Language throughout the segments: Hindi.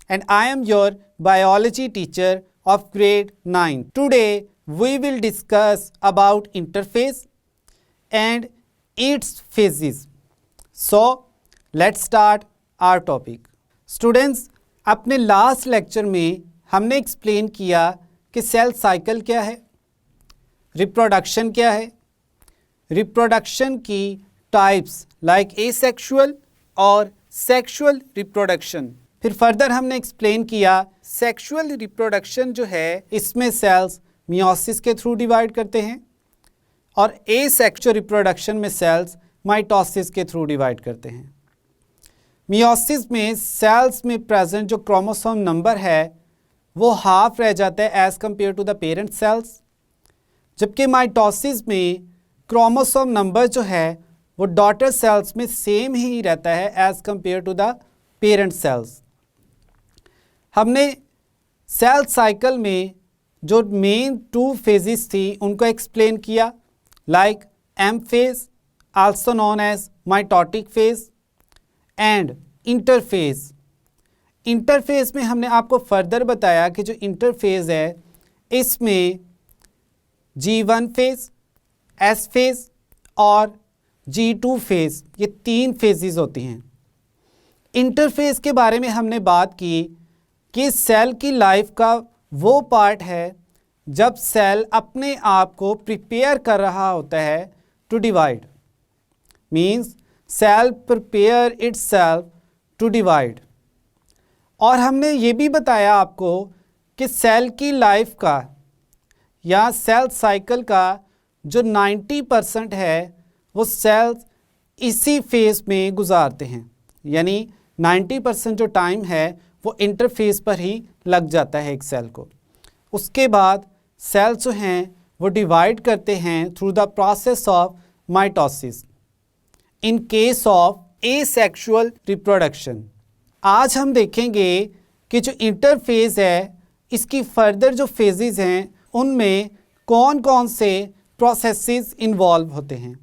and I am your biology teacher of grade 9. Today we will discuss about interphase and its phases. So let's start our topic. Students, अपने लास्ट लेक्चर में हमने एक्सप्लेन किया कि सेल साइकिल क्या है, रिप्रोडक्शन क्या है, रिप्रोडक्शन की टाइप्स लाइक एसेक्सुअल और सेक्सुअल रिप्रोडक्शन। फिर फर्दर हमने एक्सप्लेन किया सेक्सुअल रिप्रोडक्शन जो है इसमें सेल्स मियोसिस के थ्रू डिवाइड करते हैं और एसेक्सुअल रिप्रोडक्शन में सेल्स माइटोसिस के थ्रू डिवाइड करते हैं। मियोसिस में सेल्स में प्रेजेंट जो क्रोमोसोम नंबर है वो हाफ रह जाता है as compared to the parent cells, जबकि माइटोसिस में क्रोमोसोम नंबर जो है वो डॉटर सेल्स में सेम ही रहता है as compared to the parent cells. हमने सेल साइकिल में जो मेन 2 फेजेस थी उनको एक्सप्लेन किया, like M phase also known as mitotic phase and interphase. Interphase में हमने आपको फर्दर बताया कि जो इंटरफेज है इसमें G1 फेज, S फेज और G2 फेज, ये 3 फेजेस होती हैं। इंटरफेज के बारे में हमने बात की कि सेल की लाइफ का वो पार्ट है जब सेल अपने आप को प्रिपेयर कर रहा होता है to divide, means cell prepare itself to divide. और हमने ये भी बताया आपको कि सेल की लाइफ का या सेल साइकिल का जो 90% है वो सेल्स इसी फेज में गुजारते हैं, यानी 90% जो टाइम है वो इंटरफेज पर ही लग जाता है एक सेल को। उसके बाद सेल्स जो हैं वो डिवाइड करते हैं through the process of mitosis in case of asexual reproduction. आज हम देखेंगे कि जो इंटरफेज है इसकी फर्दर जो फेजेस हैं उनमें कौन कौन से प्रोसेसेस इन्वॉल्व होते हैं,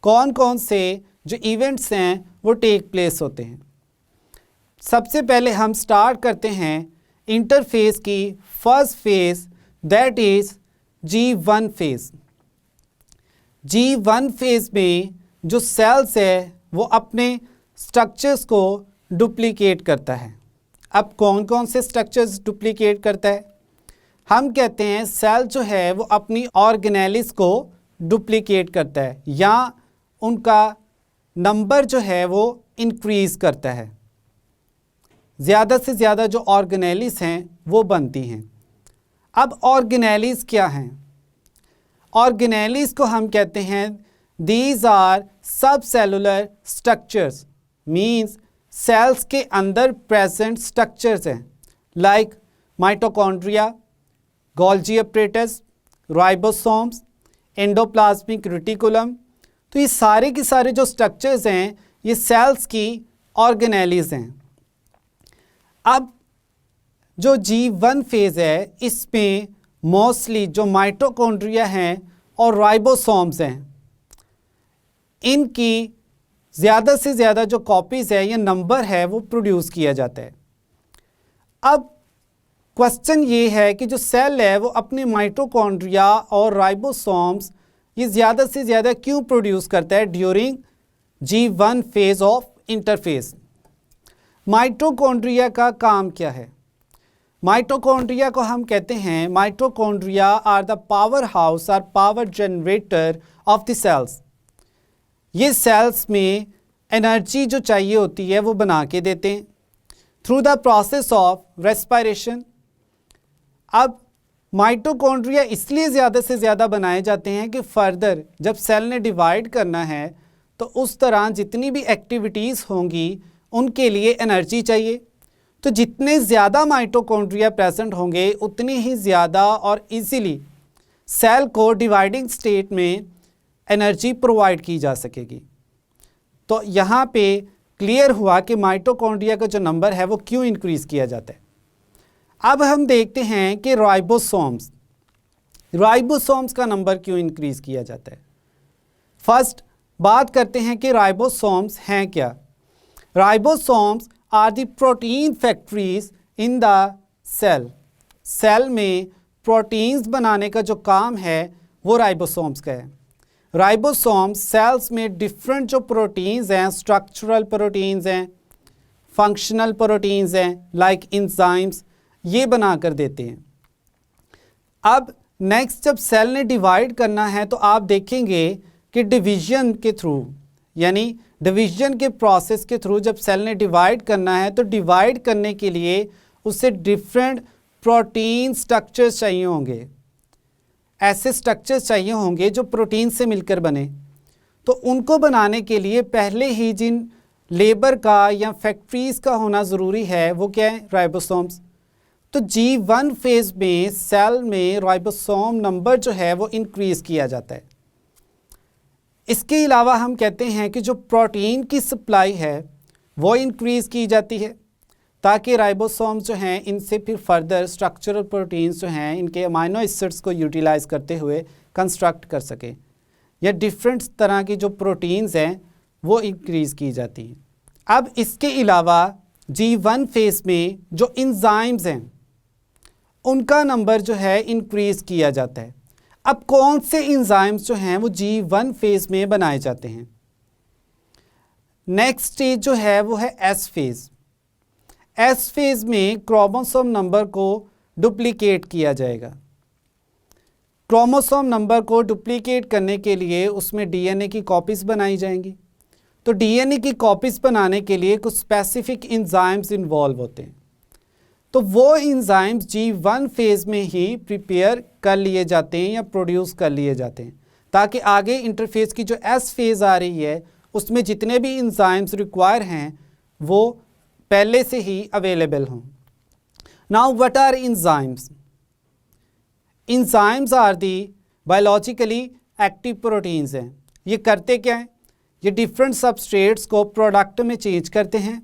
कौन कौन से जो इवेंट्स हैं वो टेक प्लेस होते हैं। सबसे पहले हम स्टार्ट करते हैं इंटरफेज की first phase, that is G1 phase. G1 phase में जो सेल्स है वो अपने स्ट्रक्चर्स को डुप्लीकेट करता है। अब कौन कौन से स्ट्रक्चर्स डुप्लीकेट करता है? हम कहते हैं सेल जो है वो अपनी ऑर्गेनेलिस को डुप्लीकेट करता है या उनका नंबर जो है वो इंक्रीज़ करता है, ज़्यादा से ज़्यादा जो ऑर्गेनेलिस हैं वो बनती हैं। अब ऑर्गेनेलिस क्या हैं? ऑर्गेनेलिस को हम कहते हैं दीज आर सब सेलुलर स्ट्रक्चर्स, मीन्स सेल्स के अंदर प्रेजेंट स्ट्रक्चर्स हैं, like mitochondria, Golgi apparatus, ribosomes, endoplasmic reticulum. तो ये सारे के सारे जो स्ट्रक्चर्स हैं ये सेल्स की ऑर्गेनेलिस हैं। अब जो G1 फेज़ है इसमें मोस्टली जो माइटोकॉन्ड्रिया हैं और राइबोसोम्स हैं इनकी ज़्यादा से ज़्यादा जो कॉपीज़ है या नंबर है वो प्रोड्यूस किया जाता है। अब क्वेश्चन ये है कि जो सेल है वो अपने माइटोकॉन्ड्रिया और राइबोसोम्स ये ज़्यादा से ज़्यादा क्यों प्रोड्यूस करता है during G1 phase of interphase. Mitochondria का काम क्या है? माइटोकॉन्ड्रिया को हम कहते हैं mitochondria are the power house और power generator of the cells. ये सेल्स में एनर्जी जो चाहिए होती है वो बना के देते हैं through the process of respiration. अब माइटोकॉन्ड्रिया इसलिए ज़्यादा से ज़्यादा बनाए जाते हैं कि फर्दर जब सेल ने डिवाइड करना है तो उस तरह जितनी भी एक्टिविटीज़ होंगी उनके लिए एनर्जी चाहिए। तो जितने ज़्यादा माइटोकॉन्ड्रिया प्रेजेंट होंगे उतनी ही ज़्यादा और इजीली सेल को डिवाइडिंग स्टेट में एनर्जी प्रोवाइड की जा सकेगी। तो यहाँ पे क्लियर हुआ कि माइटोकॉन्ड्रिया का जो नंबर है वो क्यों इंक्रीज़ किया जाता है। अब हम देखते हैं कि राइबोसोम्स का नंबर क्यों इंक्रीज़ किया जाता है। फर्स्ट बात करते हैं कि राइबोसोम्स हैं क्या। Ribosomes are the protein factories in the cell. Cell में प्रोटीन्स बनाने का जो काम है वो राइबोसोम्स का है। राइबोसोम्स सेल्स में डिफरेंट जो प्रोटीन्स हैं, स्ट्रक्चरल प्रोटीन्स हैं, फंक्शनल प्रोटीन्स हैं लाइक इंजाइम्स, ये बना कर देते हैं। अब नेक्स्ट जब सेल ने डिवाइड करना है तो आप देखेंगे कि डिवीजन के थ्रू, यानी डिवीजन के प्रोसेस के थ्रू जब सेल ने डिवाइड करना है तो डिवाइड करने के लिए उसे डिफरेंट प्रोटीन स्ट्रक्चर्स चाहिए होंगे। ऐसे स्ट्रक्चर्स चाहिए होंगे जो प्रोटीन से मिलकर बने। तो उनको बनाने के लिए पहले ही जिन लेबर का या फैक्ट्रीज़ का होना ज़रूरी है वो क्या है? राइबोसोम्स। तो G1 फेज़ में सेल में राइबोसोम नंबर जो है वो इंक्रीज़ किया जाता है। इसके अलावा हम कहते हैं कि जो प्रोटीन की सप्लाई है वो इंक्रीज़ की जाती है ताकि राइबोसोम्स जो हैं इनसे फिर फर्दर स्ट्रक्चरल प्रोटीन्स जो हैं इनके अमाइनो एसिड्स को यूटिलाइज़ करते हुए कंस्ट्रक्ट कर सकें, या डिफरेंट तरह की जो प्रोटीन्स हैं वो इंक्रीज़ की जाती हैं। अब इसके अलावा G1 फेज़ में जो इंजाइम्स हैं उनका नंबर जो है इंक्रीज़ किया जाता है। अब कौन से इंजाइम्स जो हैं वो G1 फेज़ में बनाए जाते हैं? नेक्स्ट स्टेज जो है वो है S फेज़। एस फेज़ में क्रोमोसोम नंबर को डुप्लीकेट किया जाएगा। क्रोमोसोम नंबर को डुप्लीकेट करने के लिए उसमें डीएनए की कॉपीज़ बनाई जाएंगी। तो डीएनए की कॉपीज़ बनाने के लिए कुछ स्पेसिफिक इंजाइम्स इन्वॉल्व होते हैं। तो वो इंजाइम्स G1 फेज़ में ही प्रिपेयर कर लिए जाते हैं या प्रोड्यूस कर लिए जाते हैं ताकि आगे इंटरफेस की जो एस फेज़ आ रही है उसमें जितने भी इंजाइम्स रिक्वायर हैं वो पहले से ही अवेलेबल हों। Now what are enzymes? Enzymes are the biologically active proteins हैं। ये करते क्या हैं? ये डिफरेंट सबस्ट्रेट्स को प्रोडक्ट में चेंज करते हैं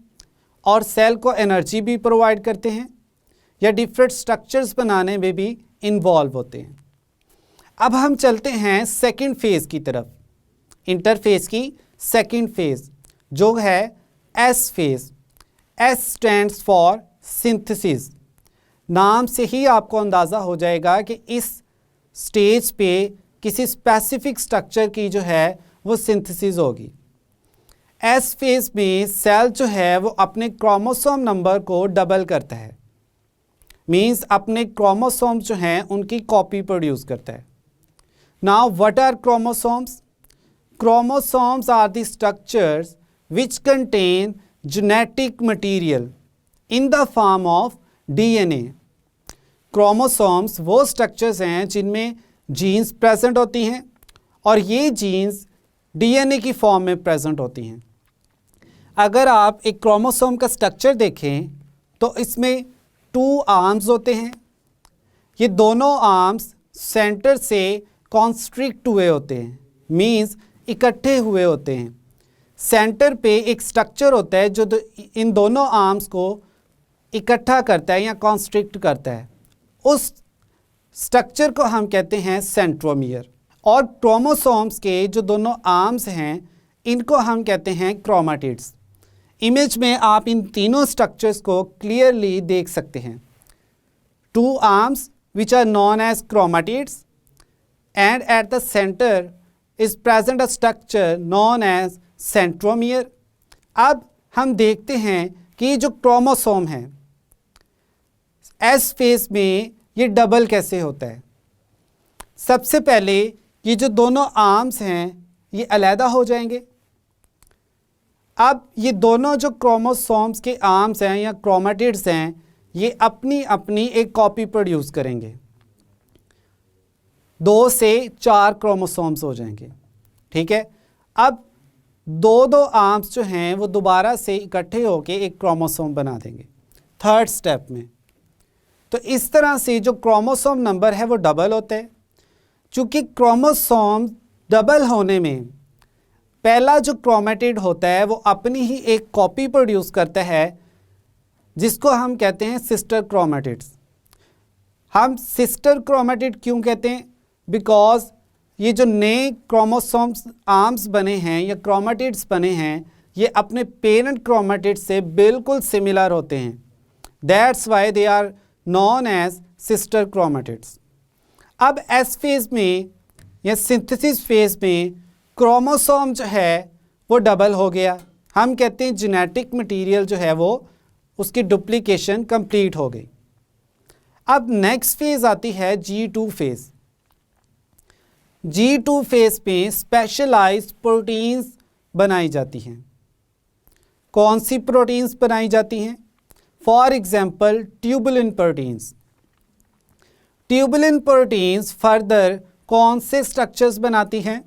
और सेल को एनर्जी भी प्रोवाइड करते हैं या डिफरेंट स्ट्रक्चर्स बनाने में भी इन्वॉल्व होते हैं। अब हम चलते हैं सेकंड फेज़ की तरफ, इंटरफेस की सेकंड फेज़ जो है S phase. S stands for synthesis. नाम से ही आपको अंदाज़ा हो जाएगा कि इस स्टेज पे किसी स्पेसिफिक स्ट्रक्चर की जो है वो सिंथेसिस होगी। S फेज़ में सेल जो है वो अपने क्रोमोसोम नंबर को डबल करता है, मींस अपने क्रोमोसोम्स जो हैं उनकी कॉपी प्रोड्यूस करता है। Now what are chromosomes? Chromosomes are the structures which contain genetic material in the form of DNA। Chromosomes वो स्ट्रक्चर्स हैं जिनमें जीन्स प्रेजेंट होती हैं और ये जीन्स डीएनए की फॉर्म में प्रेजेंट होती हैं। अगर आप एक क्रोमोसोम का स्ट्रक्चर देखें तो इसमें 2 आर्म्स होते हैं। ये दोनों आर्म्स सेंटर से कॉन्स्ट्रिक्ट हुए होते हैं, मीन्स इकट्ठे हुए होते हैं। सेंटर पे एक स्ट्रक्चर होता है जो इन दोनों आर्म्स को इकट्ठा करता है या कॉन्स्ट्रिक्ट करता है। उस स्ट्रक्चर को हम कहते हैं सेंट्रोमियर। और क्रोमोसोम्स के जो दोनों आर्म्स हैं इनको हम कहते हैं क्रोमेटिड्स। इमेज में आप इन तीनों स्ट्रक्चर्स को क्लियरली देख सकते हैं। 2 arms which are known as chromatids and at the centre is present a structure known as centromere. अब हम देखते हैं कि जो क्रोमोसोम है एस फेज़ में ये डबल कैसे होता है। सबसे पहले ये जो दोनों आर्म्स हैं ये अलहदा हो जाएंगे। अब ये दोनों जो क्रोमोसोम्स के आर्म्स हैं या क्रोमेटिड्स हैं ये अपनी अपनी एक कॉपी प्रोड्यूस करेंगे। 2 से 4 क्रोमोसोम्स हो जाएंगे, ठीक है। अब 2 आर्म्स जो हैं वो दोबारा से इकट्ठे होकर एक क्रोमोसोम बना देंगे थर्ड स्टेप में। तो इस तरह से जो क्रोमोसोम नंबर है वो डबल होता है। चूँकि क्रोमोसोम डबल होने में पहला जो क्रोमेटिड होता है वो अपनी ही एक कॉपी प्रोड्यूस करता है जिसको हम कहते हैं सिस्टर क्रोमेटिड्स। हम सिस्टर क्रोमेटिड क्यों कहते हैं? बिकॉज ये जो नए क्रोमोसोम्स आर्म्स बने हैं या क्रोमेटिड्स बने हैं ये अपने पेरेंट क्रोमेटिड से बिल्कुल सिमिलर होते हैं। That's why they are known as sister chromatids. अब एस फेज में या सिंथेसिस फेज में क्रोमोसोम जो है वो डबल हो गया, हम कहते हैं जेनेटिक मटेरियल जो है वो उसकी डुप्लीकेशन कंप्लीट हो गई। अब नेक्स्ट फेज आती है G2 फेज। G2 फेज में स्पेशलाइज्ड प्रोटीन्स बनाई जाती हैं। कौन सी प्रोटीन्स बनाई जाती हैं? For example tubulin proteins. Tubulin proteins further कौन से स्ट्रक्चर्स बनाती हैं?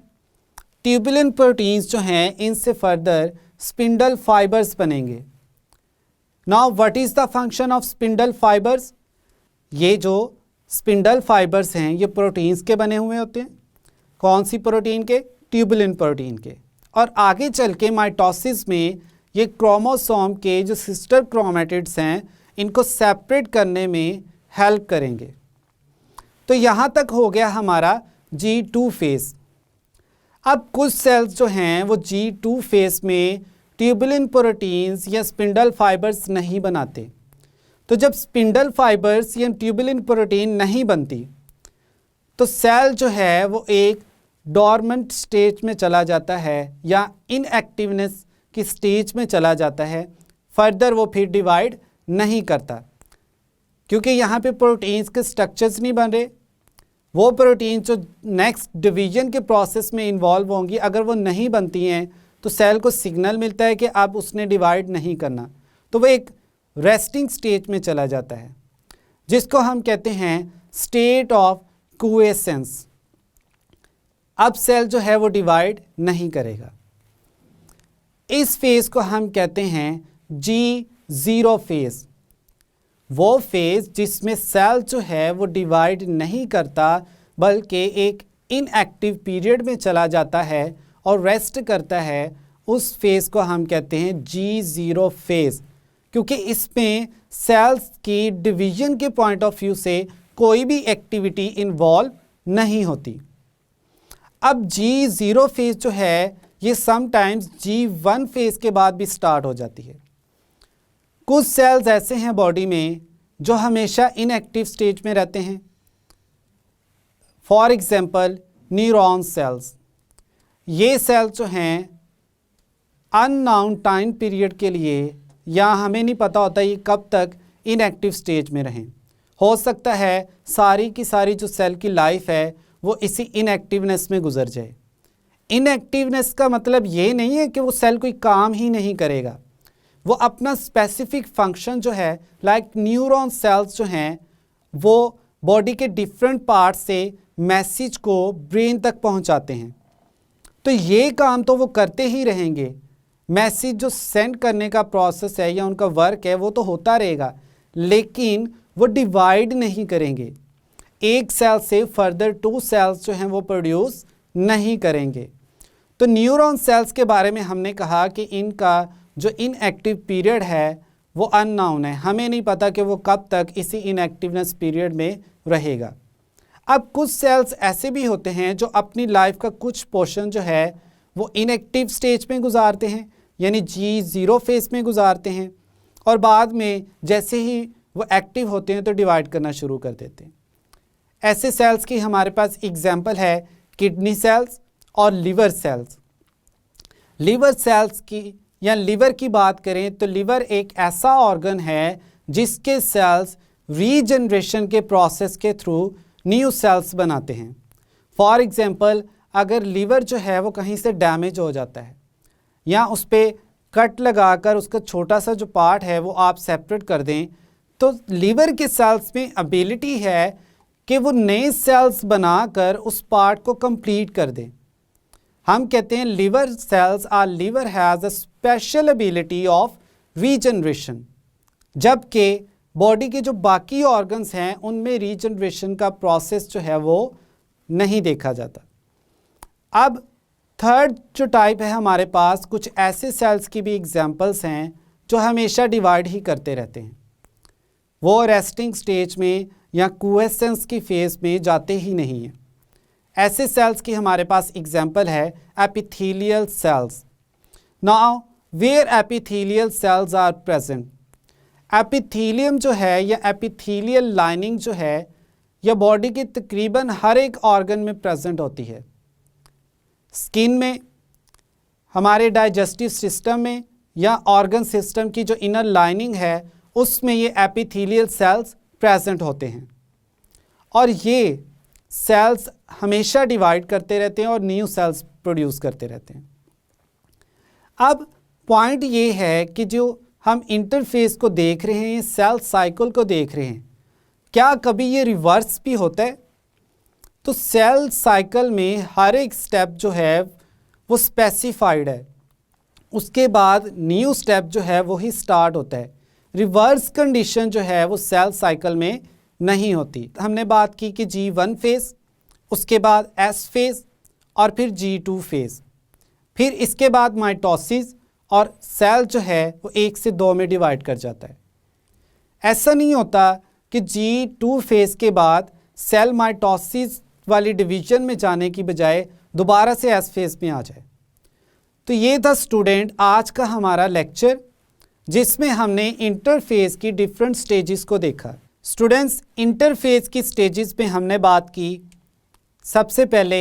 ट्यूबुलिन प्रोटीन्स जो हैं इनसे फर्दर स्पिंडल फाइबर्स बनेंगे। Now what is the function of spindle fibres? ये जो स्पिंडल फाइबर्स हैं ये प्रोटीन्स के बने हुए होते हैं। कौन सी प्रोटीन के? ट्यूबुलिन प्रोटीन के। और आगे चल के माइटोसिस में ये क्रोमोसोम के जो सिस्टर क्रोमेटिड्स हैं इनको सेपरेट करने में हेल्प करेंगे। तो यहाँ तक हो गया हमारा G2 फेज। अब कुछ सेल्स जो हैं वो G2 फेज में ट्यूबुलिन प्रोटीन्स या स्पिंडल फाइबर्स नहीं बनाते। तो जब स्पिंडल फाइबर्स या ट्यूबुलिन प्रोटीन नहीं बनती तो सेल जो है वो एक डॉर्मेंट स्टेज में चला जाता है या इनएक्टिवनेस की स्टेज में चला जाता है। फर्दर वो फिर डिवाइड नहीं करता क्योंकि यहाँ पे प्रोटीन्स के स्ट्रक्चर्स नहीं बन रहे। वो प्रोटीन जो नेक्स्ट डिवीजन के प्रोसेस में इन्वॉल्व होंगी, अगर वो नहीं बनती हैं तो सेल को सिग्नल मिलता है कि अब उसने डिवाइड नहीं करना, तो वो एक रेस्टिंग स्टेज में चला जाता है जिसको हम कहते हैं स्टेट ऑफ क्यूएसेंस। अब सेल जो है वो डिवाइड नहीं करेगा। इस फेज को हम कहते हैं G0 फेज। वो फेज जिसमें सेल जो है वो डिवाइड नहीं करता बल्कि एक इनएक्टिव पीरियड में चला जाता है और रेस्ट करता है, उस फेज को हम कहते हैं G0 फेज, क्योंकि इसमें सेल्स की डिवीजन के पॉइंट ऑफ व्यू से कोई भी एक्टिविटी इन्वॉल्व नहीं होती। अब G0 फेज जो है ये समटाइम्स G1 फेज के बाद भी स्टार्ट हो जाती है। कुछ सेल्स ऐसे हैं बॉडी में जो हमेशा इनएक्टिव स्टेज में रहते हैं। For example neuron cells. ये सेल्स जो हैं अननाउन टाइम पीरियड के लिए या हमें नहीं पता होता ये कब तक इनएक्टिव स्टेज में रहें। हो सकता है सारी की सारी जो सेल की लाइफ है वो इसी इनएक्टिवनेस में गुजर जाए। इनएक्टिवनेस का मतलब ये नहीं है कि वो सेल कोई काम ही नहीं करेगा, वो अपना स्पेसिफिक फंक्शन जो है लाइक न्यूरॉन सेल्स जो हैं वो बॉडी के डिफरेंट पार्ट से मैसेज को ब्रेन तक पहुंचाते हैं। तो ये काम तो वो करते ही रहेंगे। मैसेज जो सेंड करने का प्रोसेस है या उनका वर्क है वो तो होता रहेगा, लेकिन वो डिवाइड नहीं करेंगे। एक सेल से फर्दर 2 सेल्स जो हैं वो प्रोड्यूस नहीं करेंगे। तो न्यूरॉन सेल्स के बारे में हमने कहा कि इनका जो इनएक्टिव पीरियड है वो अननोन है, हमें नहीं पता कि वो कब तक इसी इनएक्टिवनेस पीरियड में रहेगा। अब कुछ सेल्स ऐसे भी होते हैं जो अपनी लाइफ का कुछ पोर्शन जो है वो इनएक्टिव स्टेज में गुजारते हैं, यानी G0 फेज में गुजारते हैं, और बाद में जैसे ही वो एक्टिव होते हैं तो डिवाइड करना शुरू कर देते हैं। ऐसे सेल्स की हमारे पास एग्जाम्पल है किडनी सेल्स और लिवर सेल्स। लिवर सेल्स की या लिवर की बात करें तो लिवर एक ऐसा ऑर्गन है जिसके सेल्स रीजनरेशन के प्रोसेस के थ्रू न्यू सेल्स बनाते हैं। फॉर एग्जांपल अगर लिवर जो है वो कहीं से डैमेज हो जाता है या उस पर कट लगाकर उसका छोटा सा जो पार्ट है वो आप सेपरेट कर दें, तो लिवर के सेल्स में एबिलिटी है कि वो नए सेल्स बनाकर उस पार्ट को कंप्लीट कर दें। हम कहते हैं liver cells are liver has a special ability of regeneration, जबकि बॉडी के जो बाकी ऑर्गन्स हैं उनमें रीजनरेशन का प्रोसेस जो है वो नहीं देखा जाता। अब थर्ड जो टाइप है हमारे पास, कुछ ऐसे सेल्स की भी एग्जांपल्स हैं जो हमेशा डिवाइड ही करते रहते हैं, वो रेस्टिंग स्टेज में या क्यूएसेंस की फेज में जाते ही नहीं हैं। ऐसे सेल्स की हमारे पास एग्जाम्पल है epithelial cells. Now where epithelial cells are present, epithelium जो है या एपिथेलियल लाइनिंग जो है यह बॉडी के तकरीबन हर एक ऑर्गन में प्रेजेंट होती है। स्किन में, हमारे डाइजेस्टिव सिस्टम में या ऑर्गन सिस्टम की जो इनर लाइनिंग है उसमें ये एपिथेलियल सेल्स प्रेजेंट होते हैं और ये सेल्स हमेशा डिवाइड करते रहते हैं और न्यू सेल्स प्रोड्यूस करते रहते हैं। अब पॉइंट ये है कि जो हम इंटरफेस को देख रहे हैं, सेल साइकिल को देख रहे हैं, क्या कभी ये रिवर्स भी होता है? तो सेल साइकिल में हर एक स्टेप जो है वो स्पेसिफाइड है, उसके बाद न्यू स्टेप जो है वो ही स्टार्ट होता है। रिवर्स कंडीशन जो है वो सेल साइकिल में नहीं होती। हमने बात की कि G1 फेज़, उसके बाद S फेज़ और फिर G2 फेज़, फिर इसके बाद माइटोसिस और सेल जो है वो 1 से 2 में डिवाइड कर जाता है। ऐसा नहीं होता कि G2 फेज़ के बाद सेल माइटोसिस वाली डिवीजन में जाने की बजाय दोबारा से S फेज़ में आ जाए। तो ये था स्टूडेंट आज का हमारा लेक्चर जिसमें हमने इंटरफेस की डिफरेंट स्टेजेस को देखा। स्टूडेंट्स, इंटरफेस की स्टेजेस में हमने बात की सबसे पहले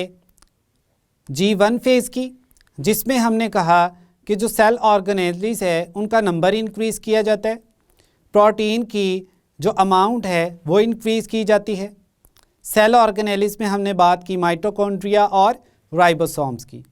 G1 फेज़ की, जिसमें हमने कहा कि जो सेल ऑर्गेनेलिस है उनका नंबर इंक्रीज़ किया जाता है, प्रोटीन की जो अमाउंट है वो इंक्रीज़ की जाती है। सेल ऑर्गेनेलिस में हमने बात की माइटोकॉन्ड्रिया और राइबोसोम्स की।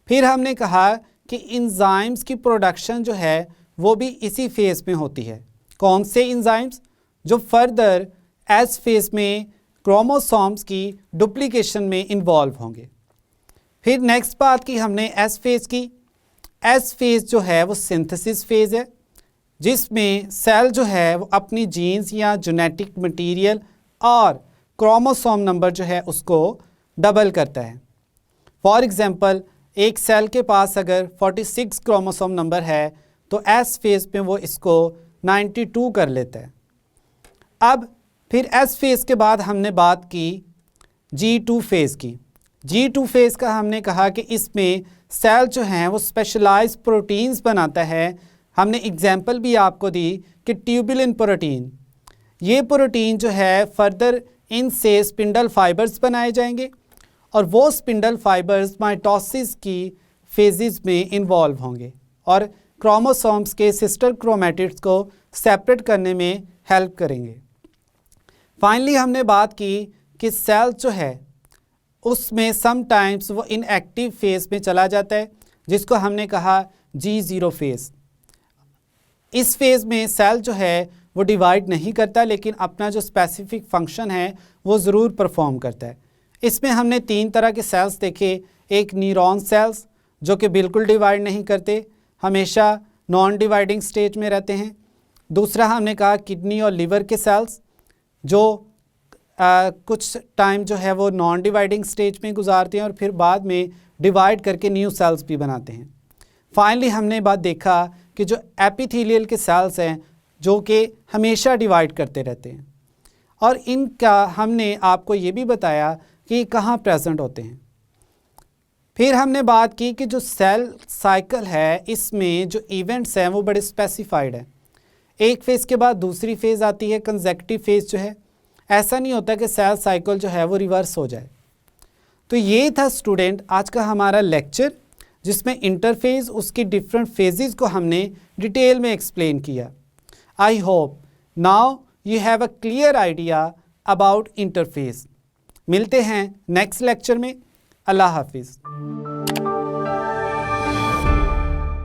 फिर हमने कहा कि इंजाइम्स की प्रोडक्शन जो है वो भी इसी फेज़ में होती है। कौन से इंजाइम्स? जो फर्दर एस फेज़ में क्रोमोसोम्स की डुप्लीकेशन में इन्वॉल्व होंगे। फिर नेक्स्ट बात की हमने एस फेज़ की। एस फेज़ जो है वो सिंथेसिस फेज़ है, जिसमें सेल जो है वो अपनी जीन्स या जेनेटिक मटेरियल और क्रोमोसोम नंबर जो है उसको डबल करता है। फॉर एग्ज़ाम्पल, एक सेल के पास अगर 46 क्रोमोसोम नंबर है तो एस फेज़ में वो इसको 92 कर लेता है। अब फिर एस फेज़ के बाद हमने बात की G2 फेज़ की। G2 फेज़ का हमने कहा कि इसमें सेल जो हैं वो स्पेशलाइज्ड प्रोटीन्स बनाता है। हमने एग्जाम्पल भी आपको दी कि ट्यूबुलिन प्रोटीन, ये प्रोटीन जो है फर्दर इनसे स्पिंडल फाइबर्स बनाए जाएंगे और वो स्पिंडल फाइबर्स माइटोसिस की फेजेस में इन्वॉल्व होंगे और क्रोमोसोम्स के सिस्टर क्रोमेटिड्स को सेपरेट करने में हेल्प करेंगे। फाइनली हमने बात की कि सेल जो है उसमें समटाइम्स वो इनएक्टिव फेज़ में चला जाता है, जिसको हमने कहा G0 फेज़। इस फेज़ में सेल जो है वो डिवाइड नहीं करता, लेकिन अपना जो स्पेसिफिक फंक्शन है वो ज़रूर परफॉर्म करता है। इसमें हमने 3 तरह के सेल्स देखे। एक न्यूरॉन सेल्स जो कि बिल्कुल डिवाइड नहीं करते, हमेशा नॉन डिवाइडिंग स्टेज में रहते हैं। दूसरा हमने कहा किडनी और लिवर के सेल्स जो कुछ टाइम जो है वो नॉन डिवाइडिंग स्टेज में गुजारते हैं और फिर बाद में डिवाइड करके न्यू सेल्स भी बनाते हैं। फाइनली हमने बात देखा कि जो एपिथेलियल के सेल्स हैं जो कि हमेशा डिवाइड करते रहते हैं और इनका हमने आपको ये भी बताया कि कहाँ प्रेजेंट होते हैं। फिर हमने बात की कि जो सेल साइकिल है इसमें जो इवेंट्स हैं वो बड़े स्पेसिफाइड हैं। एक फेज़ के बाद दूसरी फेज़ आती है, कंसेक्यूटिव फेज़ जो है। ऐसा नहीं होता कि सेल साइकिल जो है वो रिवर्स हो जाए। तो ये था स्टूडेंट आज का हमारा लेक्चर, जिसमें इंटरफेस उसकी डिफरेंट फेजेस को हमने डिटेल में एक्सप्लेन किया। I hope now you have a clear idea about interface. मिलते हैं नेक्स्ट लेक्चर में। अल्लाह हाफिज़।